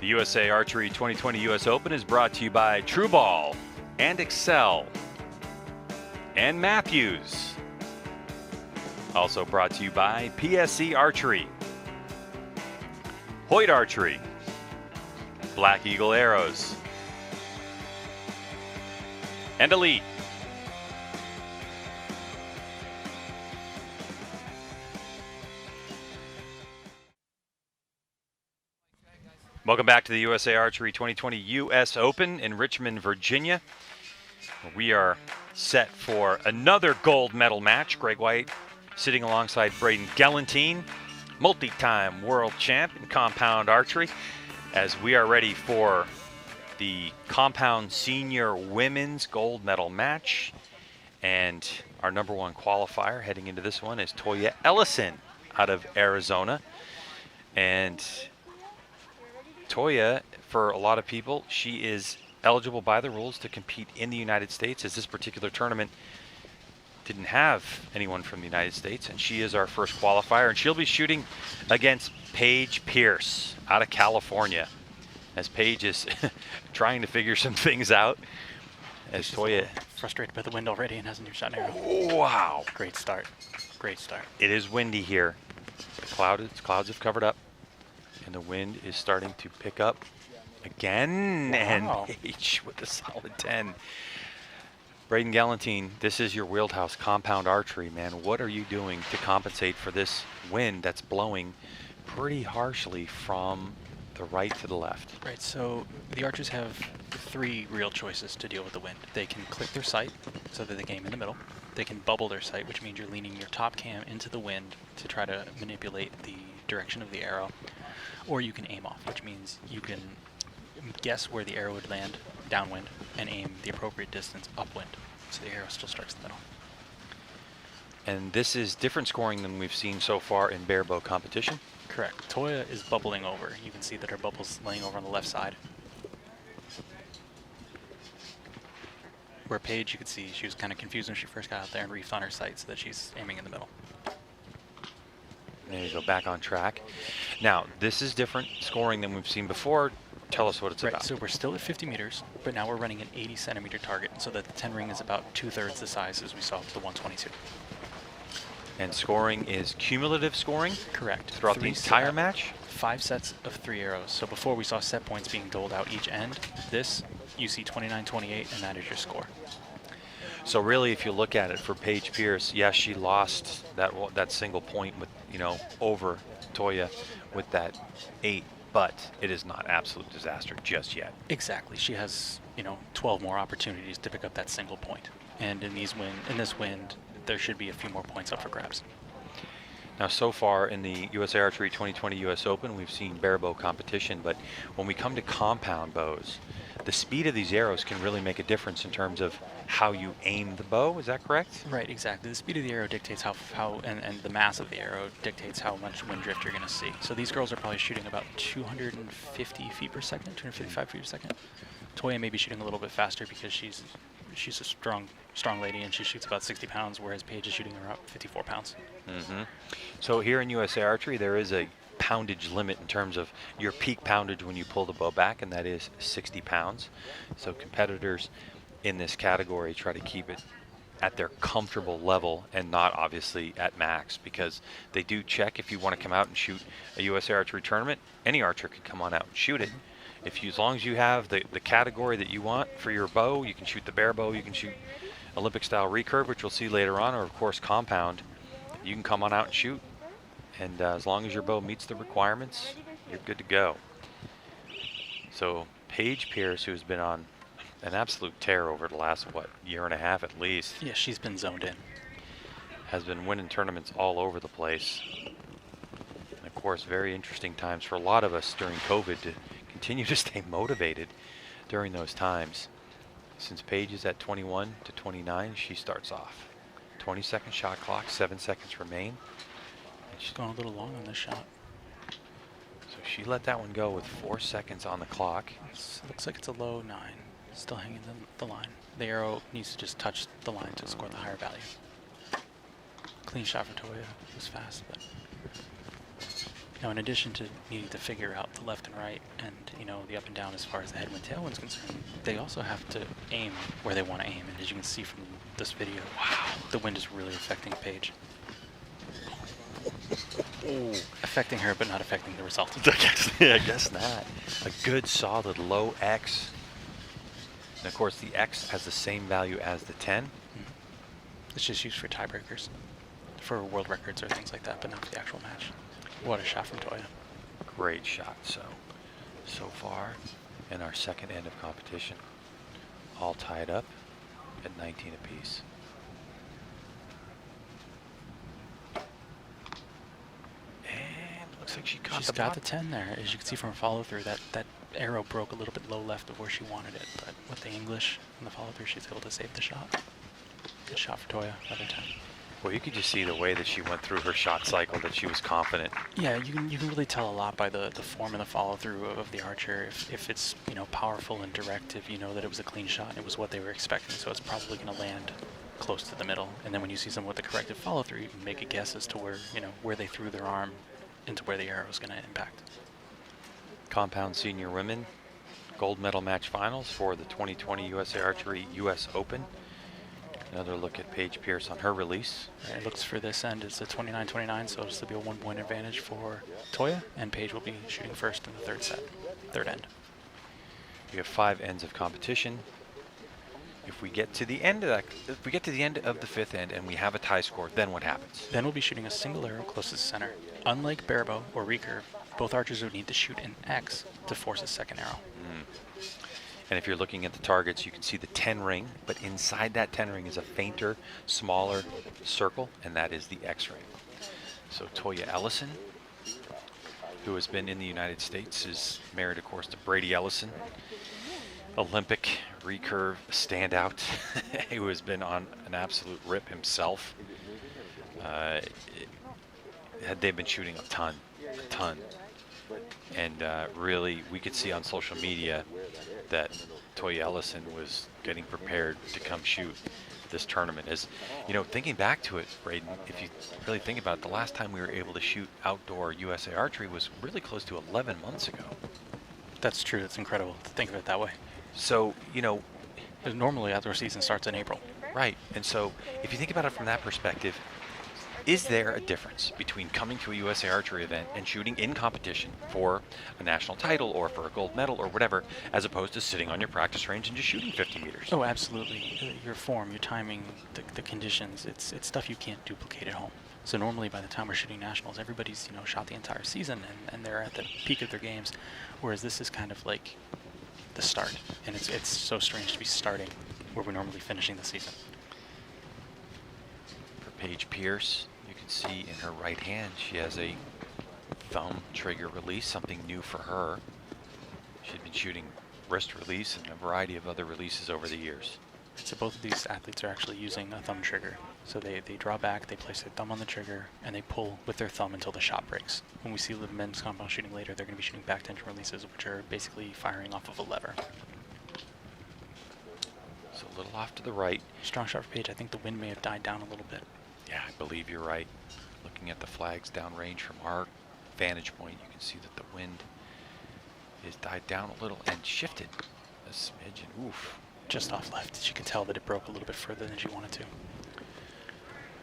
The USA Archery 2020 US Open is brought to you by True Ball and Excel and Matthews. Also brought to you by PSC Archery, Hoyt Archery, Black Eagle Arrows, and Elite. Welcome back to the USA Archery 2020 US Open in Richmond, Virginia. We are set for another gold medal match. Greg White sitting alongside Braden Galantine, multi-time world champ in compound archery, as we are ready for the compound senior women's gold medal match. And our number one qualifier heading into this one is Toja Ellison out of Arizona. And Toja, for a lot of people, she is eligible by the rules to compete in the United States, as this particular tournament didn't have anyone from the United States, and she is our first qualifier, and she'll be shooting against Paige Pearce out of California, as Paige is trying to figure some things out. As Toja, frustrated by the wind already and hasn't even shot an arrow. Wow. Great start. Great start. It is windy here. The clouds have covered up, and the wind is starting to pick up again. Wow. And Paige with a solid 10. Braden Galantine, this is your wheelhouse, compound archery, man. What are you doing to compensate for this wind that's blowing pretty harshly from the right to the left? Right, so the archers have three real choices to deal with the wind. They can click their sight so that they can aim in the middle. They can bubble their sight, which means you're leaning your top cam into the wind to try to manipulate the direction of the arrow. Or you can aim off, which means you can guess where the arrow would land downwind and aim the appropriate distance upwind, so the arrow still strikes the middle. And this is different scoring than we've seen so far in bare bow competition. Correct. Toja is bubbling over. You can see that her bubble's laying over on the left side. Where Paige, you could see she was kind of confused when she first got out there and reefed on her sight so that she's aiming in the middle. There you go, back on track. Now, this is different scoring than we've seen before. Tell us what it's about. So we're still at 50 meters, but now we're running an 80 centimeter target, so that the 10 ring is about 2/3 the size as we saw with the 122. And scoring is cumulative scoring? Correct. Throughout the entire match? 5 sets of 3 arrows. So before we saw set points being doled out each end. This, you see 29-28, and that is your score. So really, if you look at it for Paige Pearce, yes, she lost that single point with, over Toja with that 8. But it is not absolute disaster just yet. Exactly. She has, 12 more opportunities to pick up that single point. And in this wind, there should be a few more points up for grabs. Now, so far in the USA Archery 2020 US Open, we've seen bare bow competition, but when we come to compound bows, the speed of these arrows can really make a difference in terms of how you aim the bow. Is that correct? Right, exactly. The speed of the arrow dictates and the mass of the arrow dictates how much wind drift you're going to see. So these girls are probably shooting about 250 feet per second, 255 feet per second. Toja may be shooting a little bit faster because she's a strong lady and she shoots about 60 pounds, whereas Paige is shooting around 54 pounds. Mm-hmm. So here in USA Archery, there is a poundage limit in terms of your peak poundage when you pull the bow back, and that is 60 pounds. So competitors in this category try to keep it at their comfortable level and not obviously at max, because they do check if you want to come out and shoot a USA Archery tournament. Any archer can come on out and shoot it. As long as you have the category that you want for your bow, you can shoot the bare bow, you can shoot Olympic style recurve, which we'll see later on, or of course compound. You can come on out and shoot, and as long as your bow meets the requirements, you're good to go. So Paige Pearce, who's been on an absolute tear over the last, year and a half at least. Yeah, she's been zoned in. Has been winning tournaments all over the place. And of course, very interesting times for a lot of us during COVID to continue to stay motivated during those times. Since Paige is at 21 to 29, she starts off. 20-second shot clock, 7 seconds remain. And She's going a little long on this shot. So she let that one go with 4 seconds on the clock. Looks like it's a low 9. Still hanging the line. The arrow needs to just touch the line to score the higher value. Clean shot for Toja. It was fast, but Now, in addition to needing to figure out the left and right and, the up and down as far as the headwind tailwind is concerned, they also have to aim where they want to aim. And as you can see from this video, wow, the wind is really affecting Paige. Ooh. Affecting her, but not affecting the result. I guess not. A good solid low X. And of course, the X has the same value as the 10. It's just used for tiebreakers, for world records or things like that, but not for the actual match. What a shot from Toja. Great shot. So far in our second end of competition, all tied up at 19 apiece. And looks like she's got the 10 there. As you can see from her follow through, that arrow broke a little bit low left of where she wanted it, but with the English and the follow through, she's able to save the shot. Good shot for Toja, another 10. Well, you could just see the way that she went through her shot cycle, that she was confident. Yeah, you can really tell a lot by the form and the follow through of the archer. If it's powerful and direct, if you know that it was a clean shot and it was what they were expecting, so it's probably going to land close to the middle. And then when you see someone with the corrective follow through, you can make a guess as to where they threw their arm into where the arrow is going to impact. Compound senior women gold medal match finals for the 2020 USA Archery US Open. Another look at Paige Pearce on her release. It looks for this end, it's a 29-29, so this will be a 1-point advantage for Toja, and Paige will be shooting first in the third end. We have 5 ends of competition. If we get to the end of the 5th end and we have a tie score, then what happens? Then we'll be shooting a single arrow close to the center. Unlike barebow or recurve, both archers would need to shoot an X to force a second arrow. And if you're looking at the targets, you can see the 10 ring, but inside that 10 ring is a fainter, smaller circle, and that is the X ring. So Toja Ellison, who has been in the United States, is married, of course, to Brady Ellison, Olympic recurve standout, who has been on an absolute rip himself. They've been shooting a ton. And really, we could see on social media that Toja Ellison was getting prepared to come shoot this tournament. As thinking back to it, Braden, if you really think about it, the last time we were able to shoot outdoor USA Archery was really close to 11 months ago. That's true. It's incredible to think of it that way. So, normally outdoor season starts in April. Right. And so if you think about it from that perspective, is there a difference between coming to a USA Archery event and shooting in competition for a national title or for a gold medal or whatever, as opposed to sitting on your practice range and just shooting 50 meters? Oh, absolutely. Your form, your timing, the conditions, it's stuff you can't duplicate at home. So normally by the time we're shooting nationals, everybody's shot the entire season and they're at the peak of their games, whereas this is kind of like the start. And it's so strange to be starting where we're normally finishing the season. For Paige Pearce, you can see in her right hand she has a thumb trigger release, something new for her. She'd been shooting wrist release and a variety of other releases over the years. So both of these athletes are actually using a thumb trigger. So they draw back, they place their thumb on the trigger, and they pull with their thumb until the shot breaks. When we see the men's compound shooting later, they're going to be shooting back tension releases, which are basically firing off of a lever. So a little off to the right. Strong shot for Paige. I think the wind may have died down a little bit. Yeah, I believe you're right. Looking at the flags downrange from our vantage point, you can see that the wind has died down a little and shifted a smidge, and oof. Just off left. She could tell that it broke a little bit further than she wanted to.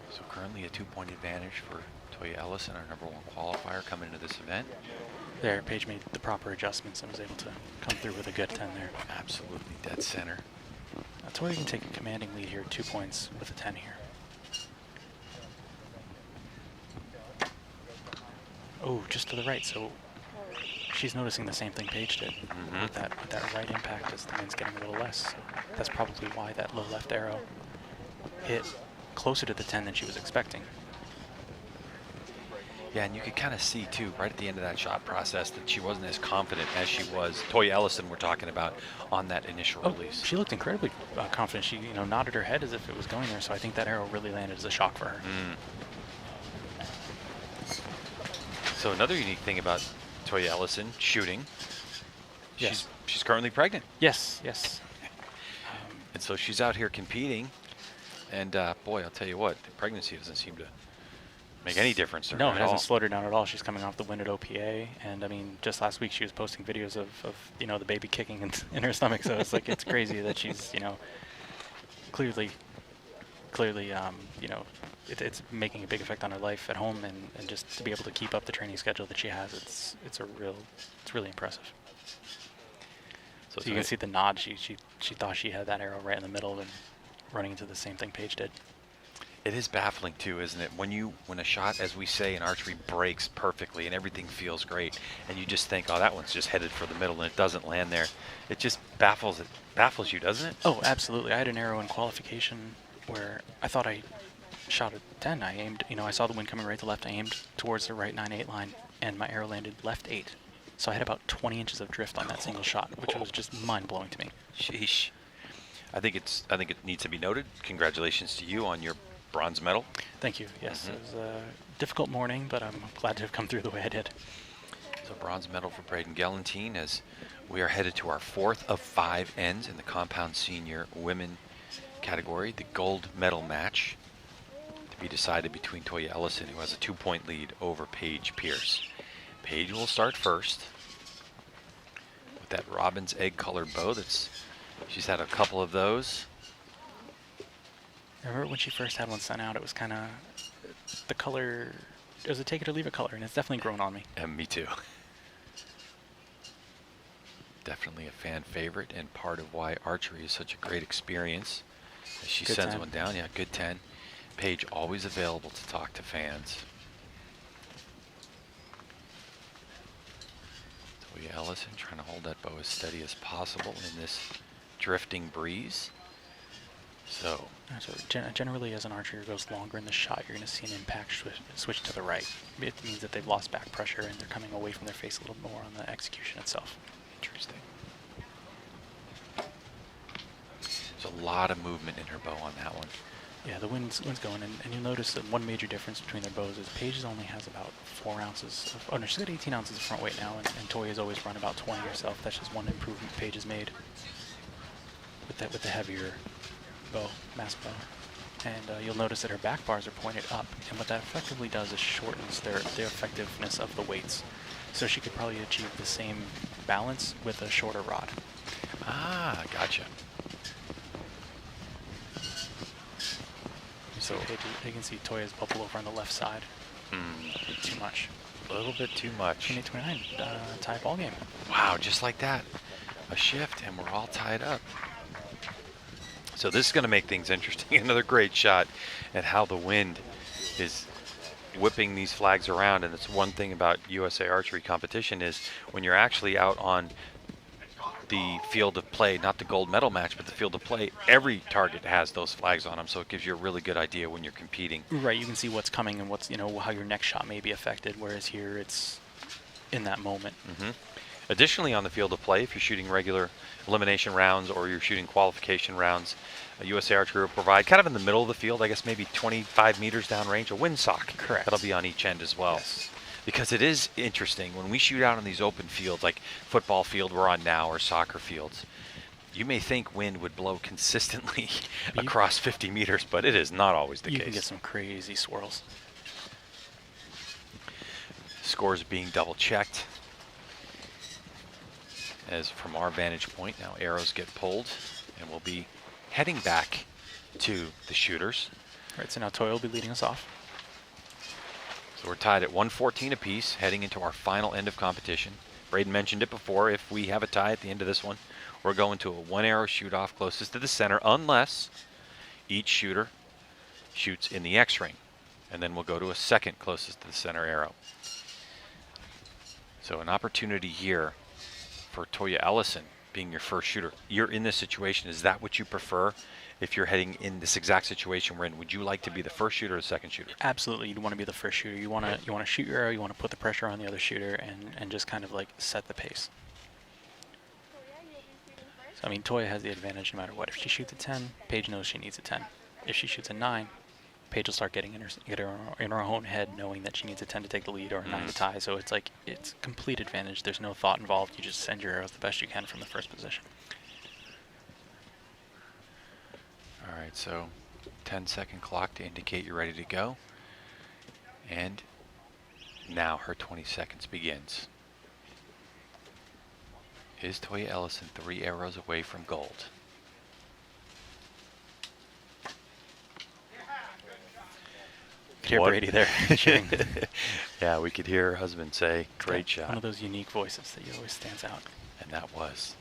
So currently a 2-point advantage for Toja Ellison, our #1 qualifier coming into this event. There, Paige made the proper adjustments and was able to come through with a good 10 there. Absolutely dead center. Toja can take a commanding lead here, 2 points with a 10 here. Oh, just to the right, so she's noticing the same thing Paige did. With that right impact as the wind's getting a little less. So that's probably why that low left arrow hit closer to the 10 than she was expecting. Yeah, and you could kind of see too, right at the end of that shot process, that she wasn't as confident as she was. Toja Ellison, we're talking about, on that initial release. She looked incredibly confident. She, nodded her head as if it was going there. So I think that arrow really landed as a shock for her. So another unique thing about Toja Ellison shooting, Yes. she's currently pregnant. Yes. And so she's out here competing, and boy, I'll tell you what, the pregnancy doesn't seem to make any difference to her No, at it hasn't all. slowed her down at all. She's coming off the win at OPA, and I mean, just last week she was posting videos of the baby kicking in her stomach. So it's like it's crazy that she's clearly it's making a big effect on her life at home, and just to be able to keep up the training schedule that she has, it's really impressive. So you can see the nod. She thought she had that arrow right in the middle and running into the same thing Paige did. It is baffling too, isn't it? When a shot, as we say in archery, breaks perfectly and everything feels great, and you just think, oh, that one's just headed for the middle, and it doesn't land there. It just baffles you, doesn't it? Oh, absolutely. I had an arrow in qualification where I thought I shot a 10. I aimed, I saw the wind coming right to left. I aimed towards the right 9/8 line, and my arrow landed left 8. So I had about 20 inches of drift on that single shot, which was just mind-blowing to me. Sheesh. I think it needs to be noted. Congratulations to you on your bronze medal. Thank you. Yes, it was a difficult morning, but I'm glad to have come through the way I did. So bronze medal for Braden Galantine as we are headed to our 4th of 5 ends in the compound senior women category, the gold medal match to be decided between Toja Ellison, who has a 2-point lead over Paige Pearce. Paige will start first with that robin's egg colored bow. She's had a couple of those. I remember when she first had one sent out, it was kind of the color. It was a take it or leave it color, and it's definitely grown on me. And me too. Definitely a fan favorite and part of why archery is such a great experience. As she sends 10. one down, yeah, good 10. Paige always available to talk to fans. Toja Ellison trying to hold that bow as steady as possible in this drifting breeze. So Generally, as an archer goes longer in the shot, you're going to see an impact switch to the right. It means that they've lost back pressure and they're coming away from their face a little more on the execution itself. interesting. There's a lot of movement in her bow on that one. Yeah, the wind's going, and you'll notice that one major difference between their bows is Paige's only has about 4 ounces. No, she's got 18 ounces of front weight now, and Toya's always run about 20 herself. That's just one improvement Paige has made with the heavier bow, mass bow. And you'll notice that her back bars are pointed up, and what that effectively does is shortens their effectiveness of the weights. So she could probably achieve the same balance with a shorter rod. Ah, gotcha. So you can see Toya's bubble over on the left side. Too much. A little bit too much. 28-29, tie ball game. Wow, just like that. A shift, and we're all tied up. So this is going to make things interesting. Another great shot at how the wind is whipping these flags around. And it's one thing about USA Archery competition is when you're actually out on the field of play, not the gold medal match, but the field of play, every target has those flags on them. So it gives you a really good idea when you're competing. Right, you can see what's coming and what's, how your next shot may be affected, whereas here it's in that moment. Additionally, on the field of play, if you're shooting regular elimination rounds or you're shooting qualification rounds, USA Archery will provide kind of in the middle of the field, I guess maybe 25 meters downrange, a windsock. Correct. That'll be on each end as well. Yes. Because it is interesting, when we shoot out on these open fields, like football field we're on now or soccer fields, you may think wind would blow consistently across 50 meters, but it is not always the case. You can get some crazy swirls. Scores being double checked. As from our vantage point, now arrows get pulled, and we'll be heading back to the shooters. All right, so now Toya will be leading us off. So we're tied at 114 apiece, heading into our final end of competition. Braden mentioned it before. If we have a tie at the end of this one, we're going to a 1-arrow shoot-off closest to the center, unless each shooter shoots in the X ring. And then we'll go to a second closest to the center arrow. So an opportunity here for Toja Ellison being your first shooter. You're in this situation. Is that what you prefer? If you're heading in this exact situation we're in, would you like to be the first shooter or the second shooter? Absolutely, you'd want to be the first shooter. You want to shoot your arrow. You want to put the pressure on the other shooter and just kind of like set the pace. So, I mean, Toya has the advantage no matter what. If she shoots a 10, Paige knows she needs a 10. If she shoots a 9, Paige will start getting in her own head, knowing that she needs a 10 to take the lead or a 9 to tie. So it's like it's complete advantage. There's no thought involved. You just send your arrows the best you can from the first position. All right, so 10-second clock to indicate you're ready to go. And now her 20 seconds begins. Is Toja Ellison 3 arrows away from gold? Could hear Brady there cheering. Yeah, we could hear her husband say, great shot. One of those unique voices that always stands out. And that was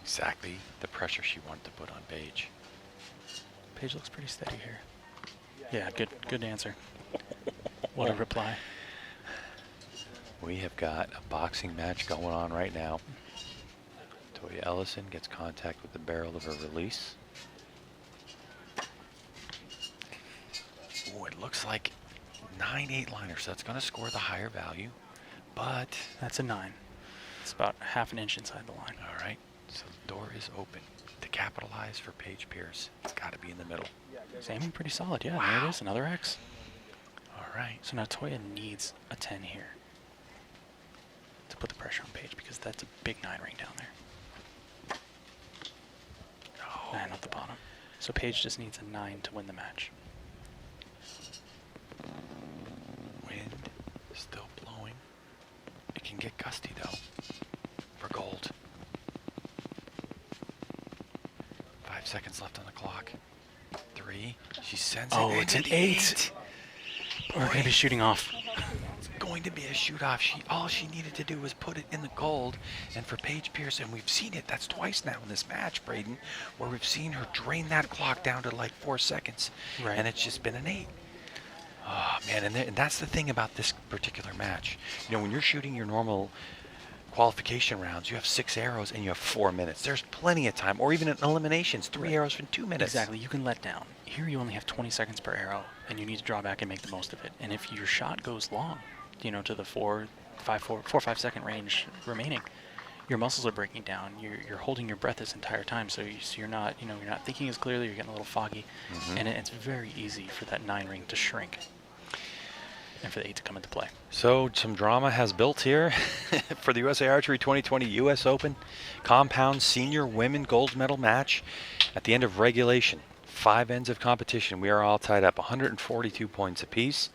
exactly the pressure she wanted to put on Paige. Paige looks pretty steady here. Yeah, good answer. What a reply. We have got a boxing match going on right now. Toja Ellison gets contact with the barrel of her release. Ooh, it looks like 9/8 liner, so that's going to score the higher value, but That's a 9. It's about half an inch inside the line. all right, so the door is open. To capitalize for Paige Pearce, it's got to be in the middle. It's aiming pretty solid. Yeah, Wow. there it is, another X. All right. So now Toja needs a 10 here to put the pressure on Paige because that's a big 9 ring down there. Oh. 9 at the bottom. So Paige just needs a 9 to win the match. Wind still blowing. It can get gusty though for gold. 5 seconds left on the clock. 3. She sends it. Oh, and it's an an 8. We're going to be shooting off. It's going to be a shoot off. All she needed to do was put it in the gold. And for Paige Pearce, and we've seen it, that's twice now in this match, Braden, where we've seen her drain that clock down to like 4 seconds. Right. And it's just been an 8. Oh, man, and that's the thing about this particular match. You know, when you're shooting your normal qualification rounds, you have 6 arrows and you have 4 minutes. There's plenty of time. Or even in eliminations, 3 arrows in 2 minutes. Exactly. You can let down. Here you only have 20 seconds per arrow, and you need to draw back and make the most of it. And if your shot goes long, you know, to the 4 or 5 second range remaining, your muscles are breaking down. You're holding your breath this entire time, so you're not, you know, you're not thinking as clearly. You're getting a little foggy, and it's very easy for that 9 ring to shrink and for the 8 to come into play. So some drama has built here for the USA Archery 2020 U.S. Open Compound Senior Women Gold Medal match. At the end of regulation, 5 ends of competition, we are all tied up 142 points apiece.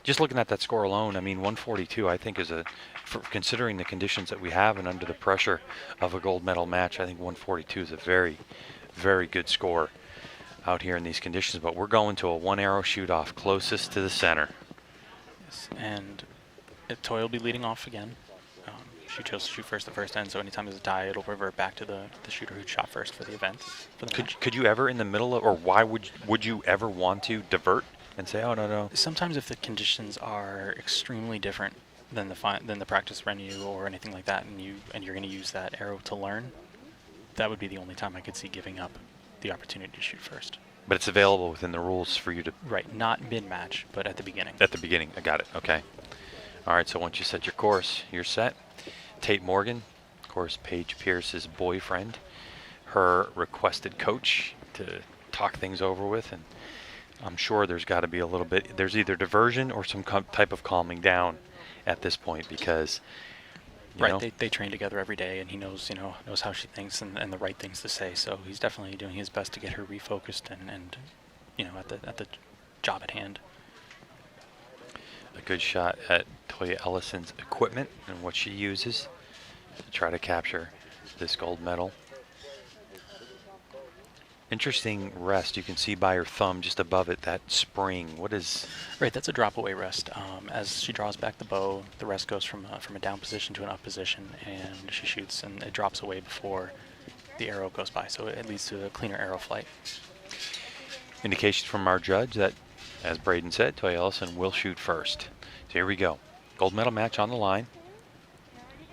Just looking at that score alone, I mean, 142 I think is for considering the conditions that we have and under the pressure of a gold medal match, I think 142 is a very, very good score out here in these conditions. But we're going to a 1 arrow shoot off closest to the center. And Toja will be leading off again. She chose to shoot first the first end, so anytime there's a tie, it'll revert back to the shooter who shot first for the event. For the match. Could you ever in the middle of, or why would you ever want to divert and say, oh, no? Sometimes if the conditions are extremely different than the practice venue or anything like that, and you're going to use that arrow to learn, that would be the only time I could see giving up the opportunity to shoot first. But it's available within the rules for you to... Right, not mid-match, but at the beginning. At the beginning, I got it, okay. All right, so once you set your course, you're set. Tate Morgan, of course, Paige Pearce's boyfriend, her requested coach to talk things over with, and I'm sure there's got to be a little bit, there's either diversion or some type of calming down at this point because, you know, They train together every day, and he knows how she thinks and the right things to say. So he's definitely doing his best to get her refocused and at the job at hand. a good shot at Toja Ellison's equipment and what she uses to try to capture this gold medal. Interesting rest. You can see by her thumb just above it that spring. What is... Right, that's a drop away rest. As she draws back the bow, the rest goes from a down position to an up position, and she shoots, and it drops away before the arrow goes by, so it leads to a cleaner arrow flight. Indication from our judge that, as Braden said, Toja Ellison will shoot first. So here we go. Gold medal match on the line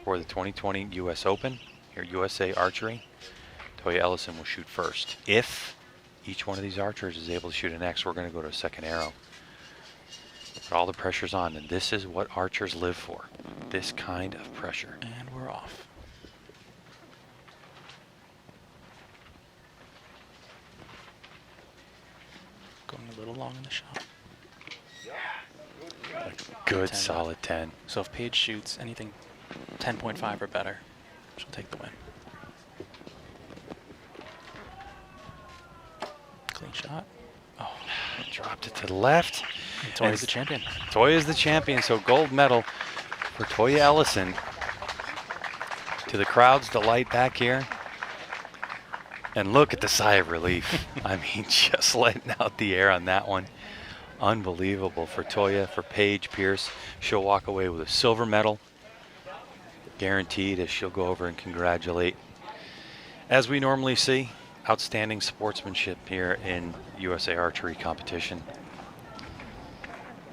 for the 2020 U.S. Open here at USA Archery. Toja Ellison will shoot first. If each one of these archers is able to shoot an X, we're going to go to a second arrow. But all the pressure's on, and this is what archers live for. This kind of pressure. And we're off. Going a little long in the shot. A good 10. solid 10. So if Paige shoots anything 10.5 or better, she'll take the win. Clean shot. Oh, Dropped it to the left. Toya's the champion. Toya's the champion, so gold medal for Toja Ellison. To the crowd's delight back here. And look at the sigh of relief. I mean, just letting out the air on that one. Unbelievable for Toja, for Paige Pearce. She'll walk away with a silver medal. Guaranteed, as she'll go over and congratulate. As we normally see, outstanding sportsmanship here in USA Archery competition.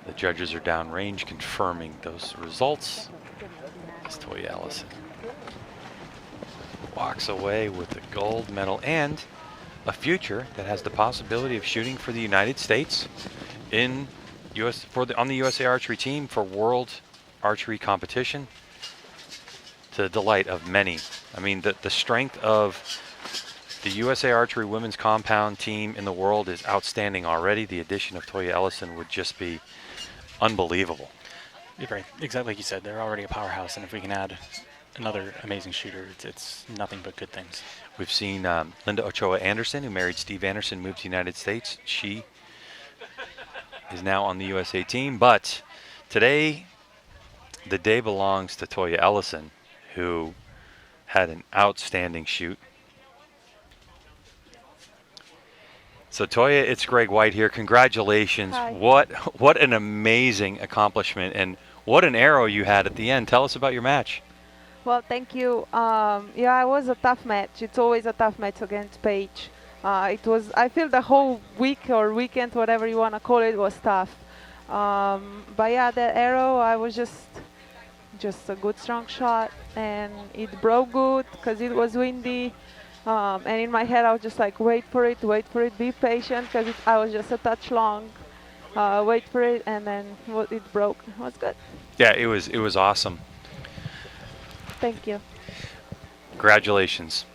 The judges are downrange confirming those results. It's Toja Ellison walks away with the gold medal and a future that has the possibility of shooting for the United States in on the USA Archery team for World Archery competition, to the delight of many. I mean, the strength of the USA Archery women's compound team in the world is outstanding already. The addition of Toja Ellison would just be unbelievable. You're right. Exactly like you said, they're already a powerhouse, and if we can add another amazing shooter, it's nothing but good things. We've seen Linda Ochoa Anderson, who married Steve Anderson, moved to the United States. She is now on the USA team, but today the day belongs to Toja Ellison, who had an outstanding shoot. So Toja, it's Greg White here. Congratulations. Hi. What an amazing accomplishment, and what an arrow you had at the end. Tell us about your match. Well, thank you. Yeah, it was a tough match. It's always a tough match against Paige. It was. I feel the whole week or weekend, whatever you want to call it, was tough. But yeah, that arrow, I was just a good strong shot, and it broke good because it was windy. And in my head, I was just like, wait for it, be patient, because I was just a touch long. Wait for it, and then it broke. It was good. Yeah, it was awesome. Thank you. Congratulations.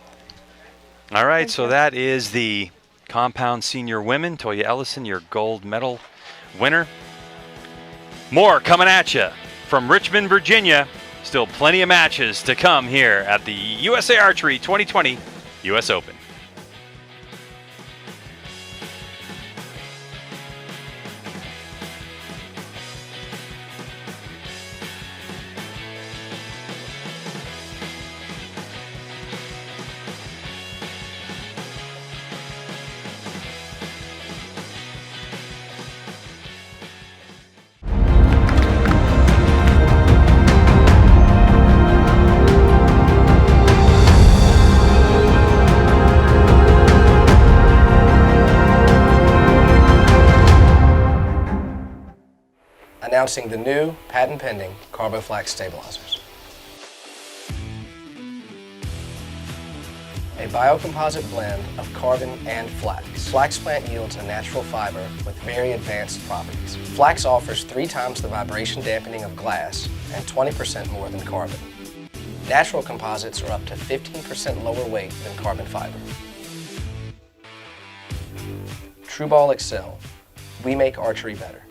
All right, Thank so you. that is the compound senior women. Toja Ellison, your gold medal winner. More coming at you from Richmond, Virginia. Still plenty of matches to come here at the USA Archery 2020 US Open. Announcing the new patent-pending CarboFlax stabilizers. A biocomposite blend of carbon and flax. Flax plant yields a natural fiber with very advanced properties. Flax offers 3 times the vibration dampening of glass and 20% more than carbon. Natural composites are up to 15% lower weight than carbon fiber. TrueBall Excel. We make archery better.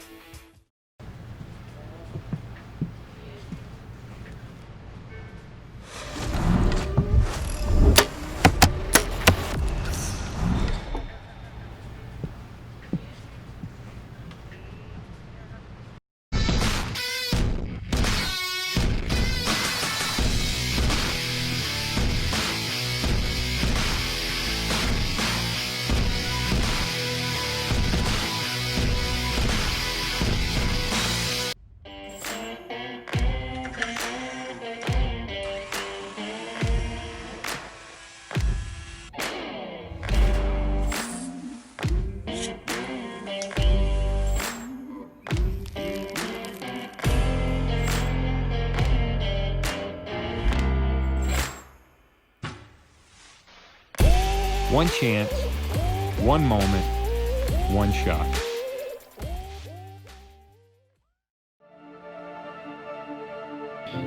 One chance, one moment, one shot.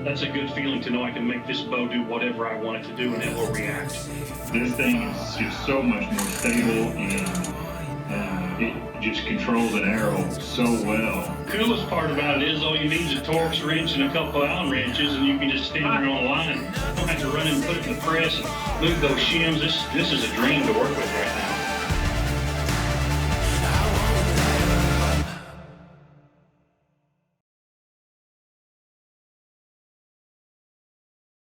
That's a good feeling to know I can make this bow do whatever I want it to do and it will react. This thing is just so much more stable and it just controls an arrow so well. Coolest part about it is all you need is a Torx wrench and a couple of Allen wrenches and you can just stand there on the line. You don't have to run and put it in the press and move those shims. This is a dream to work with right now.